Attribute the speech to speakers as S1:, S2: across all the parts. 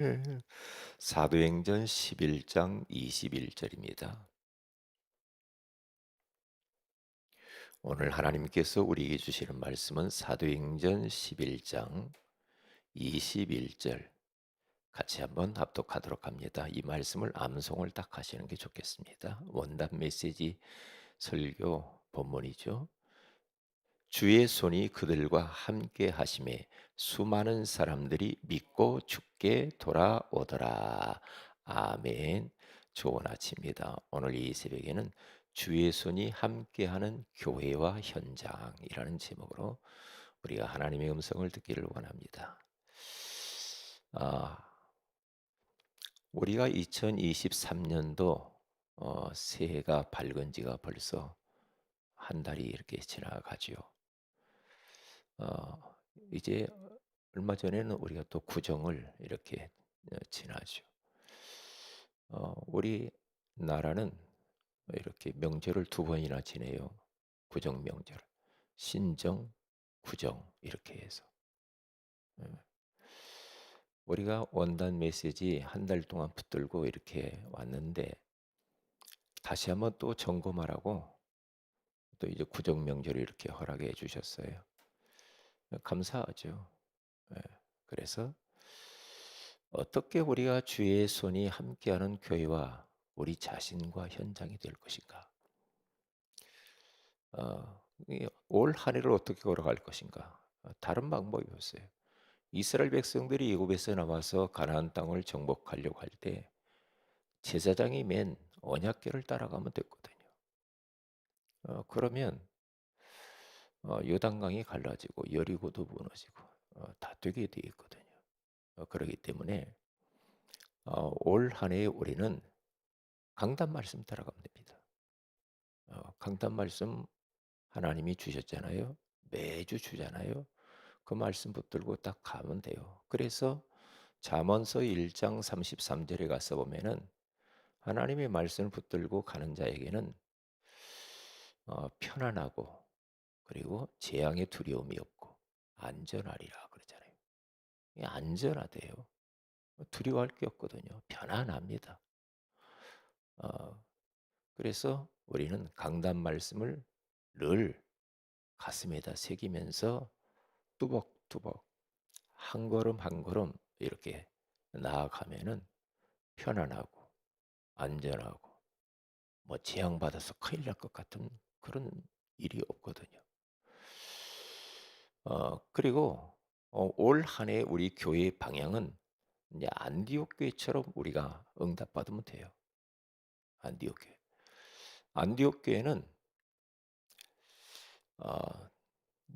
S1: 예. 사도행전 11장 21절입니다. 오늘 하나님께서 우리에게 주시는 말씀은 사도행전 11장 21절, 같이 한번 합독하도록 합니다. 이 말씀을 암송을 딱 하시는 게 좋겠습니다. 원답 메시지 설교 본문이죠. 주의 손이 그들과 함께 하심에 수많은 사람들이 믿고 주께 돌아오더라. 아멘. 좋은 아침입니다. 오늘 이 새벽에는 주의 손이 함께하는 교회와 현장이라는 제목으로 우리가 하나님의 음성을 듣기를 원합니다. 아, 우리가 2023년도 새해가 밝은 지가 벌써 한 달이 이렇게 지나가지요. 어, 이제 얼마 전에는 우리가 또 구정을 이렇게 지나죠. 우리 나라는 이렇게 명절을 두 번이나 지내요. 구정 명절, 신정, 구정 이렇게 해서. 예. 우리가 원단 메시지 한 달 동안 붙들고 이렇게 왔는데 다시 한번 또 점검하라고 또 이제 구정 명절을 이렇게 허락해 주셨어요. 감사하죠. 예. 그래서 어떻게 우리가 주의 손이 함께하는 교회와 우리 자신과 현장이 될 것인가? 올 한 해를 어떻게 걸어갈 것인가? 다른 방법이 없어요. 이스라엘 백성들이 애굽에서 나와서 가나안 땅을 정복하려고 할 때 제사장이 맨 언약궤를 따라가면 됐거든요. 그러면 요단강이 갈라지고 여리고도 무너지고 다 되게 돼 있거든요. 그렇기 때문에 올 한 해에 우리는 강단 말씀 따라가면 됩니다. 강단 말씀 하나님이 주셨잖아요. 매주 주잖아요. 그 말씀 붙들고 딱 가면 돼요. 그래서 잠언서 1장 33절에 가서 보면은 하나님의 말씀을 붙들고 가는 자에게는 편안하고 그리고 재앙의 두려움이 없고 안전하리라 그러잖아요. 이 안전하대요. 두려워할 게 없거든요. 편안합니다. 어, 그래서 우리는 강단 말씀을 늘 가슴에다 새기면서 뚜벅뚜벅 한 걸음 한 걸음 이렇게 나아가면은 편안하고 안전하고 뭐 재앙받아서 큰일 날 것 같은 그런 일이 없거든요. 그리고 올 한 해 우리 교회의 방향은 이제 안디옥 교회처럼 우리가 응답받으면 돼요. 안디옥 교회. 안디옥 교회는 어,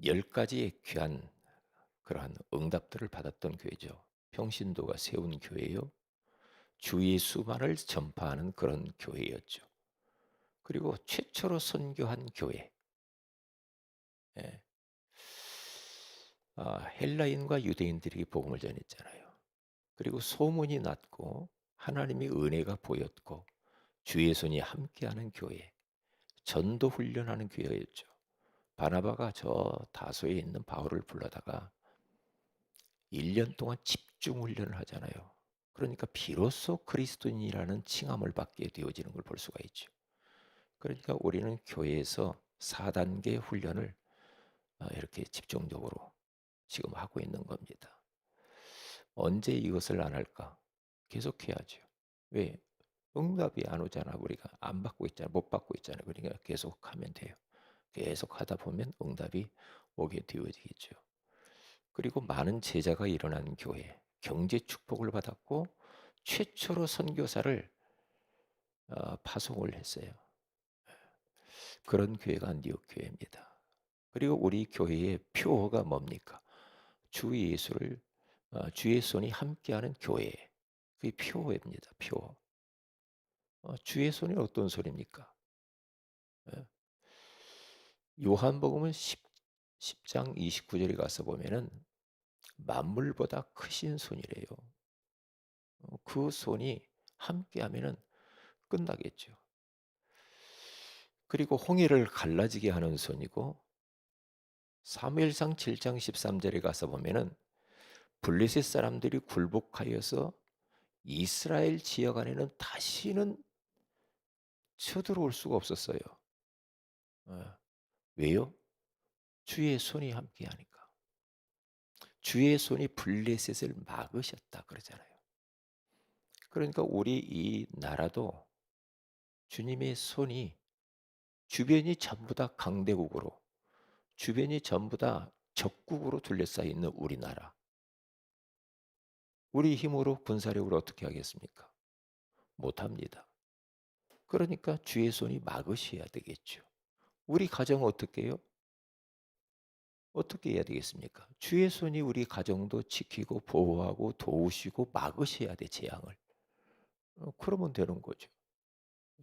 S1: 10가지의 귀한 그러한 응답들을 받았던 교회죠. 평신도가 세운 교회요. 주 예수만을 전파하는 그런 교회였죠. 그리고 최초로 선교한 교회. 예. 헬라인과 유대인들이 복음을 전했잖아요. 그리고 소문이 났고 하나님의 은혜가 보였고 주의 손이 함께하는 교회, 전도 훈련하는 교회였죠. 바나바가 저 다소에 있는 바울을 불러다가 1년 동안 집중 훈련을 하잖아요. 그러니까 비로소 그리스도인이라는 칭함을 받게 되어지는 걸 볼 수가 있죠. 그러니까 우리는 교회에서 4단계 훈련을 이렇게 집중적으로 지금 하고 있는 겁니다. 언제 이것을 안 할까? 계속해야죠. 왜? 응답이 안 오잖아. 우리가 안 받고 있잖아. 못 받고 있잖아. 그러니까 계속하면 돼요. 계속 하다 보면 응답이 오게 되어지겠죠. 그리고 많은 제자가 일어난 교회, 경제 축복을 받았고 최초로 선교사를 파송을 했어요. 그런 교회가 안디옥 교회입니다. 그리고 우리 교회의 표어가 뭡니까? 주 예수를 주의 손이 함께하는 교회. 그게 표어입니다. 표어. 주의 손이 어떤 손입니까? 예. 요한복음은 10장 29절에 가서 보면은 만물보다 크신 손이래요. 그 손이 함께하면은 끝나겠죠. 그리고 홍해를 갈라지게 하는 손이고 사무엘상 7장 13절에 가서 보면은 블레셋 사람들이 굴복하여서 이스라엘 지역 안에는 다시는 쳐들어올 수가 없었어요. 어. 왜요? 주의 손이 함께하니까. 주의 손이 블레셋을 막으셨다 그러잖아요. 그러니까 우리 이 나라도 주님의 손이 주변이 전부 다 강대국으로, 주변이 전부 다 적국으로 둘러싸여 있는 우리나라. 우리 힘으로 군사력으로 어떻게 하겠습니까? 못합니다. 그러니까 주의 손이 막으셔야 되겠죠. 우리 가정은 어떻게 해요? 어떻게 해야 되겠습니까? 주의 손이 우리 가정도 지키고 보호하고 도우시고 막으셔야 돼, 재앙을. 그러면 되는 거죠.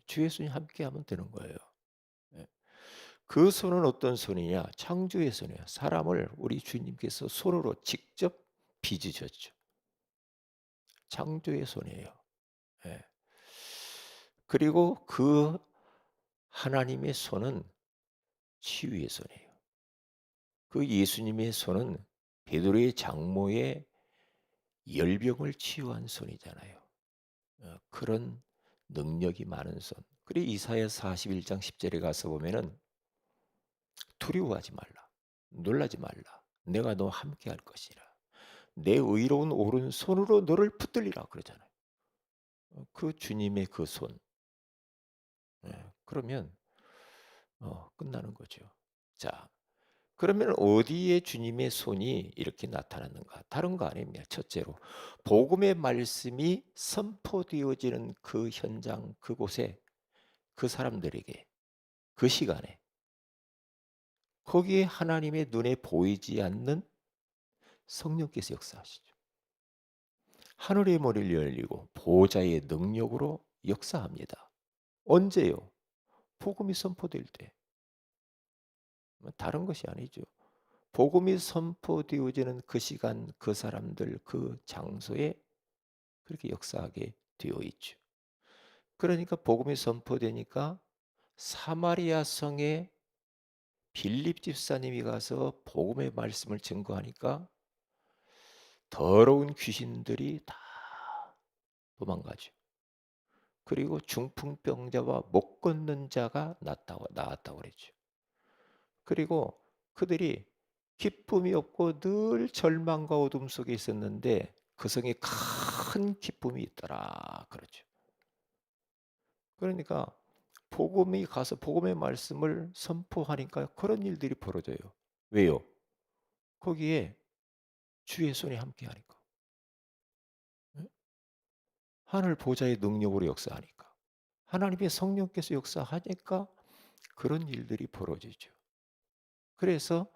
S1: 주의 손이 함께하면 되는 거예요. 예. 그 손은 어떤 손이냐? 창조의 손이에요. 사람을 우리 주님께서 손으로 직접 빚으셨죠. 창조의 손이에요. 예. 그리고 그 하나님의 손은 치유의 손이에요. 그 예수님의 손은 베드로의 장모의 열병을 치유한 손이잖아요. 그런 능력이 많은 손. 그리고 이사야 41장 10절에 가서 보면은 두려워하지 말라. 놀라지 말라. 내가 너와 함께 할 것이라. 내 의로운 오른손으로 너를 붙들리라 그러잖아요. 그 주님의 그 손. 그러면 끝나는 거죠. 자, 그러면 어디에 주님의 손이 이렇게 나타났는가? 다른 거 아닙니다. 첫째로 복음의 말씀이 선포되어지는 그 현장, 그곳에, 그 사람들에게, 그 시간에 거기에 하나님의 눈에 보이지 않는 성령께서 역사하시죠. 하늘의 머리를 열리고 보호자의 능력으로 역사합니다. 언제요? 복음이 선포될 때. 다른 것이 아니죠. 복음이 선포되어지는 그 시간, 그 사람들, 그 장소에 그렇게 역사하게 되어 있죠. 그러니까 복음이 선포되니까 사마리아 성에 빌립 집사님이 가서 복음의 말씀을 증거하니까 더러운 귀신들이 다 도망가죠. 그리고 중풍병자와 못 걷는 자가 나왔다고 그랬죠. 그리고 그들이 기쁨이 없고 늘 절망과 어둠 속에 있었는데 그 성에 큰 기쁨이 있더라 그러죠. 그러니까 복음이 가서 복음의 말씀을 선포하니까 그런 일들이 벌어져요. 왜요? 거기에 주의 손이 함께하니까. 하늘 보좌의 능력으로 역사하니까. 하나님의 성령께서 역사하니까 그런 일들이 벌어지죠. 그래서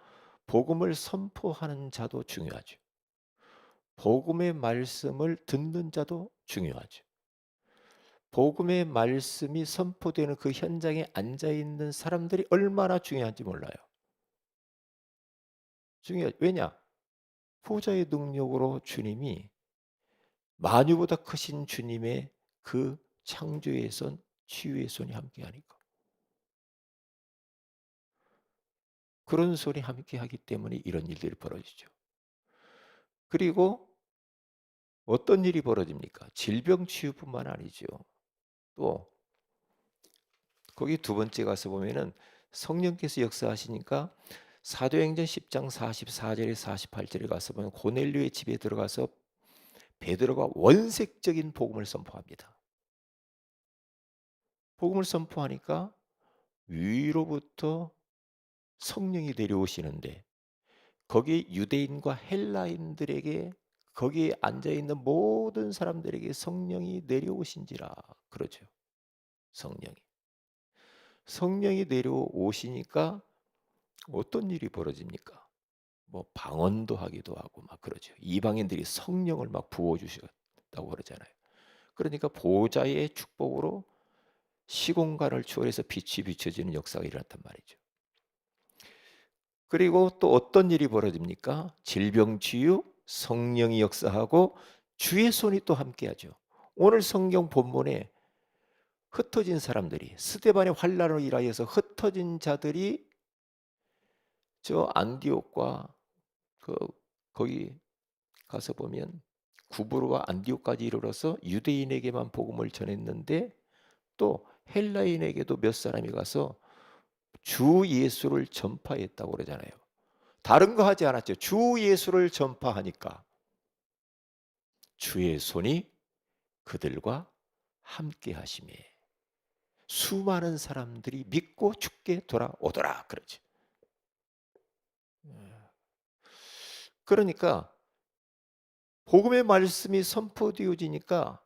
S1: 복음을 선포하는 자도 중요하죠. 복음의 말씀을 듣는 자도 중요하죠. 복음의 말씀이 선포되는 그 현장에 앉아 있는 사람들이 얼마나 중요한지 몰라요. 왜냐? 보좌의 능력으로 주님이 만유보다 크신 주님의 그 창조의 손, 치유의 손이 함께하니까. 그런 손이 함께하기 때문에 이런 일들이 벌어지죠. 그리고 어떤 일이 벌어집니까? 질병 치유뿐만 아니죠. 또 거기 두 번째 가서 보면은 성령께서 역사하시니까 사도행전 10장 44절에 48절에 가서 보면 고넬료의 집에 들어가서 베드로가 원색적인 복음을 선포합니다. 복음을 선포하니까 위로부터 성령이 내려오시는데 거기 유대인과 헬라인들에게 거기에 앉아 있는 모든 사람들에게 성령이 내려오신지라 그러죠. 성령이 내려오시니까 어떤 일이 벌어집니까? 뭐 방언도 하기도 하고 막 그러죠. 이방인들이 성령을 막 부어 주셨다고 그러잖아요. 그러니까 보호자의 축복으로 시공간을 초월해서 빛이 비춰지는 역사가 일어났단 말이죠. 그리고 또 어떤 일이 벌어집니까? 질병 치유, 성령이 역사하고 주의 손이 또 함께하죠. 오늘 성경 본문에 흩어진 사람들이 스데반의 환란으로 인하여서 흩어진 자들이 저 안디옥과 그 거기 가서 보면 구브로와 안디옥까지 이르러서 유대인에게만 복음을 전했는데 또 헬라인에게도 몇 사람이 가서 주 예수를 전파했다고 그러잖아요. 다른 거 하지 않았죠. 주 예수를 전파하니까 주의 손이 그들과 함께 하심에 수많은 사람들이 믿고 주께 돌아오더라 그러죠. 그러니까 복음의 말씀이 선포되어지니까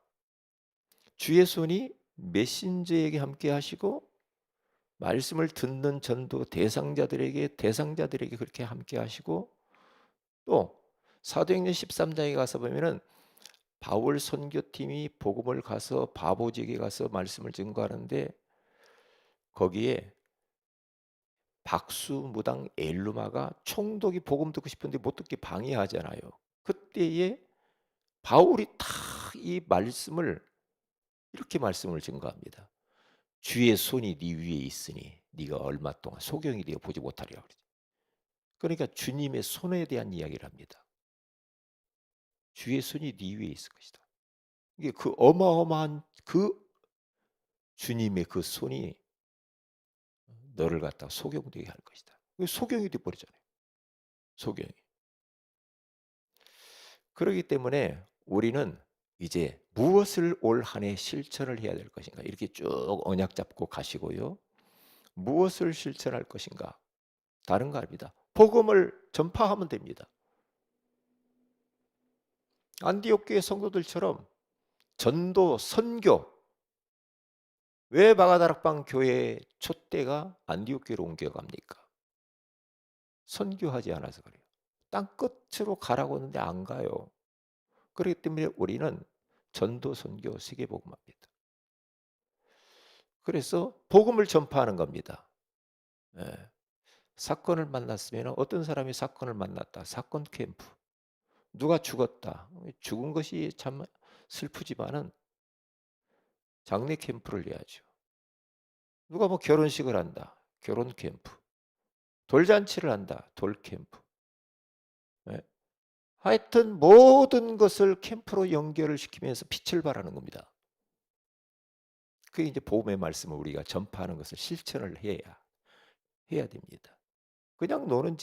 S1: 주의 손이 메신저에게 함께 하시고 말씀을 듣는 전도 대상자들에게 그렇게 함께 하시고 또 사도행전 13장에 가서 보면은 바울 선교팀이 복음을 가서 바보지에게 가서 말씀을 증거하는데 거기에 박수무당 엘루마가 총독이 복음 듣고 싶은데 못 듣게 방해하잖아요. 그때에 바울이 다 이 말씀을 이렇게 말씀을 증거합니다. 주의 손이 네 위에 있으니 네가 얼마 동안 소경이 되어 보지 못하리라 그러죠. 그러니까 주님의 손에 대한 이야기를 합니다. 주의 손이 네 위에 있을 것이다. 이게 그 어마어마한 그 주님의 그 손이 너를 갖다가 소경되게 할 것이다. 소경이 돼 버리잖아요. 소경이. 그렇기 때문에 우리는 이제 무엇을 올 한 해 실천을 해야 될 것인가 이렇게 쭉 언약 잡고 가시고요. 무엇을 실천할 것인가 다른 거 아닙니다. 복음을 전파하면 됩니다. 안디옥 교회 성도들처럼 전도 선교 왜 마가다락방 교회 촛대가 안디옥 교회로 옮겨갑니까? 선교하지 않아서 그래요. 땅 끝으로 가라고 하는데 안 가요. 그렇기 때문에 우리는 전도 선교 세계복음화입니다. 그래서 복음을 전파하는 겁니다. 예. 사건을 만났으면 어떤 사람이 사건을 만났다. 사건 캠프. 누가 죽었다. 죽은 것이 참 슬프지만은 장례 캠프를 해야죠. 누가 뭐 결혼식을 한다. 결혼 캠프. 돌잔치를 한다. 돌 캠프. 예. 하여튼 모든 것을 캠프로 연결을 시키면서 빛을 발하는 겁니다. 그게 이제 복음의 말씀을 우리가 전파하는 것을 실천을 해야 됩니다. 그냥 노는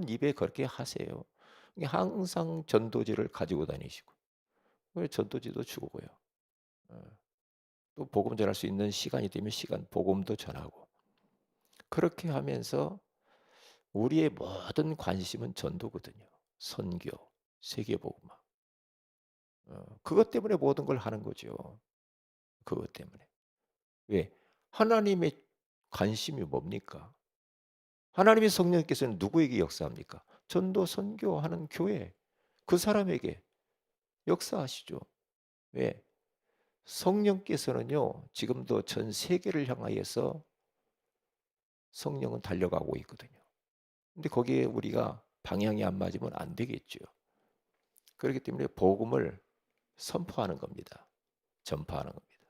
S1: 입에 그렇게 하세요. 항상 전도지를 가지고 다니시고 전도지도 주고요. 또 복음 전할 수 있는 시간이 되면 복음도 전하고 그렇게 하면서 우리의 모든 관심은 전도거든요. 선교, 세계복음화. 그것 때문에 모든 걸 하는 거죠. 그것 때문에. 왜? 하나님의 관심이 뭡니까? 하나님의 성령께서는 누구에게 역사합니까? 전도 선교하는 교회 그 사람에게 역사하시죠. 왜? 성령께서는요. 지금도 전 세계를 향하여서 성령은 달려가고 있거든요. 근데 거기에 우리가 방향이 안 맞으면 안 되겠죠. 그렇기 때문에 복음을 선포하는 겁니다. 전파하는 겁니다.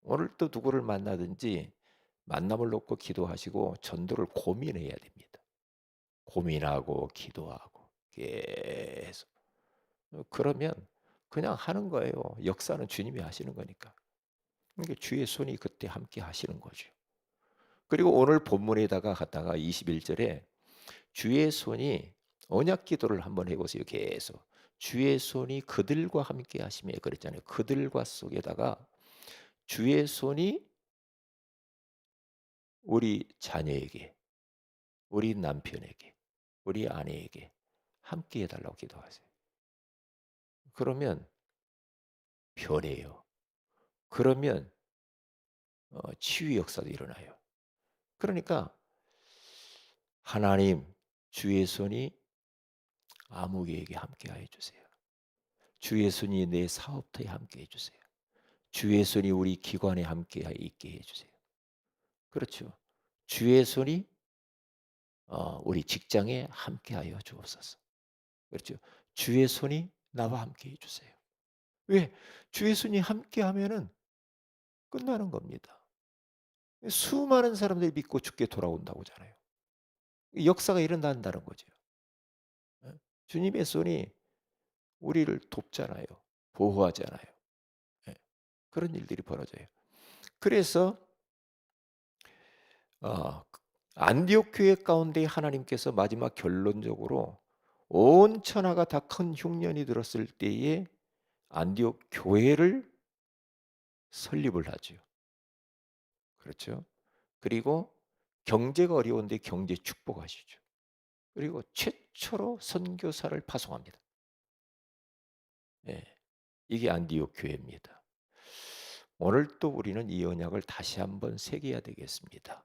S1: 오늘 또 누구를 만나든지 만남을 놓고 기도하시고 전도를 고민해야 됩니다. 고민하고 기도하고 계속. 그러면 그냥 하는 거예요. 역사는 주님이 하시는 거니까. 그러니까 주의 손이 그때 함께 하시는 거죠. 그리고 오늘 본문에다가 갔다가 21절에 주의 손이 언약 기도를 한번 해보세요. 계속. 주의 손이 그들과 함께 하시며 그랬잖아요. 그들과 속에다가 주의 손이 우리 자녀에게, 우리 남편에게, 우리 아내에게 함께 해달라고 기도하세요. 그러면 변해요. 그러면 치유 역사도 일어나요. 그러니까 하나님 주의 손이 아무개에게 함께하여 주세요. 주의 손이 내 사업터에 함께해 주세요. 주의 손이 우리 기관에 함께 있게 해주세요. 그렇죠. 주의 손이 우리 직장에 함께하여 주옵소서. 그렇죠. 주의 손이 나와 함께 해주세요. 왜? 주의 손이 함께하면은 끝나는 겁니다. 수많은 사람들이 믿고 죽게 돌아온다고 하잖아요. 역사가 일어난다는 거죠. 주님의 손이 우리를 돕잖아요. 보호하잖아요. 예. 그런 일들이 벌어져요. 그래서 안디옥 교회 가운데 하나님께서 마지막 결론적으로 온 천하가 다 큰 흉년이 들었을 때에 안디옥 교회를 설립을 하죠. 그렇죠? 그리고 경제가 어려운데 경제 축복하시죠. 그리고 최초로 선교사를 파송합니다. 예. 이게 안디옥 교회입니다. 오늘 또 우리는 이 언약을 다시 한번 새겨야 되겠습니다.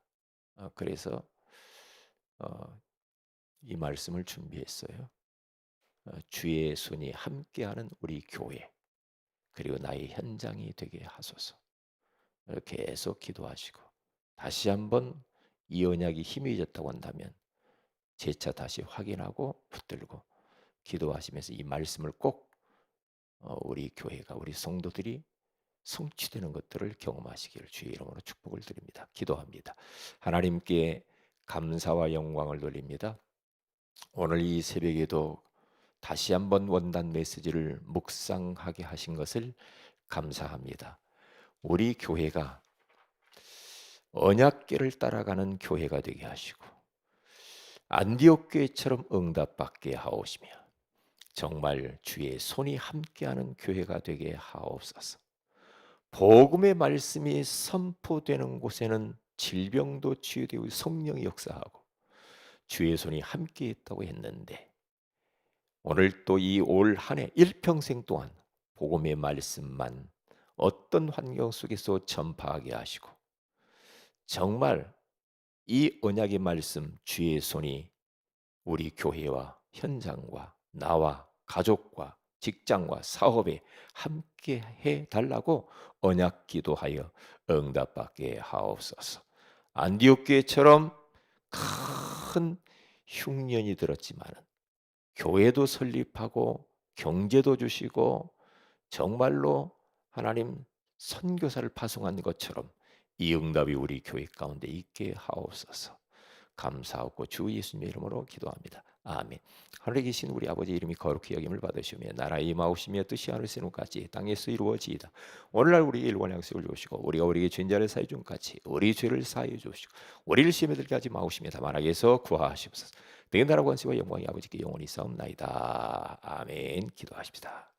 S1: 그래서 어, 이 말씀을 준비했어요. 주의 손이 함께하는 우리 교회 그리고 나의 현장이 되게 하소서. 이렇게 계속 기도하시고 다시 한번 이 언약이 힘이졌다고 한다면 재차 다시 확인하고 붙들고 기도하시면서 이 말씀을 꼭 우리 교회가 우리 성도들이 성취되는 것들을 경험하시기를 주의 이름으로 축복을 드립니다. 기도합니다. 하나님께 감사와 영광을 돌립니다. 오늘 이 새벽에도 다시 한번 원단 메시지를 묵상하게 하신 것을 감사합니다. 우리 교회가 언약궤를 따라가는 교회가 되게 하시고 안디옥 교회처럼 응답받게 하옵시며 정말 주의 손이 함께하는 교회가 되게 하옵소서. 복음의 말씀이 선포되는 곳에는 질병도 치유되고 성령이 역사하고 주의 손이 함께 있다고 했는데 오늘 또 이 올 한 해 일평생 동안 복음의 말씀만 어떤 환경 속에서 전파하게 하시고 정말 이 언약의 말씀 주의 손이 우리 교회와 현장과 나와 가족과 직장과 사업에 함께 해 달라고 언약 기도하여 응답받게 하옵소서. 안디옥 교회처럼 큰 흉년이 들었지만은 교회도 설립하고 경제도 주시고 정말로 하나님 선교사를 파송한 것처럼 이 응답이 우리 교회 가운데 있게 하옵소서. 감사하고 주 예수님의 이름으로 기도합니다. 아멘. 하늘에 계신 우리 아버지 이름이 거룩히 여김을 받으시며 나라의 임하옵시며 뜻이 하늘에서 같이 땅에서 이루어지이다. 오늘날 우리에게 일관한 약속을 주시고 우리가 우리에게 죄인자를 사해 준 같이 우리 죄를 사해 주시고 우리를 시험에 들게 하지 마옵시며 다만 악에서 구하시옵소서. 내 나라 권세와 영광이 아버지께 영원히 싸움나이다. 아멘. 기도하십시다.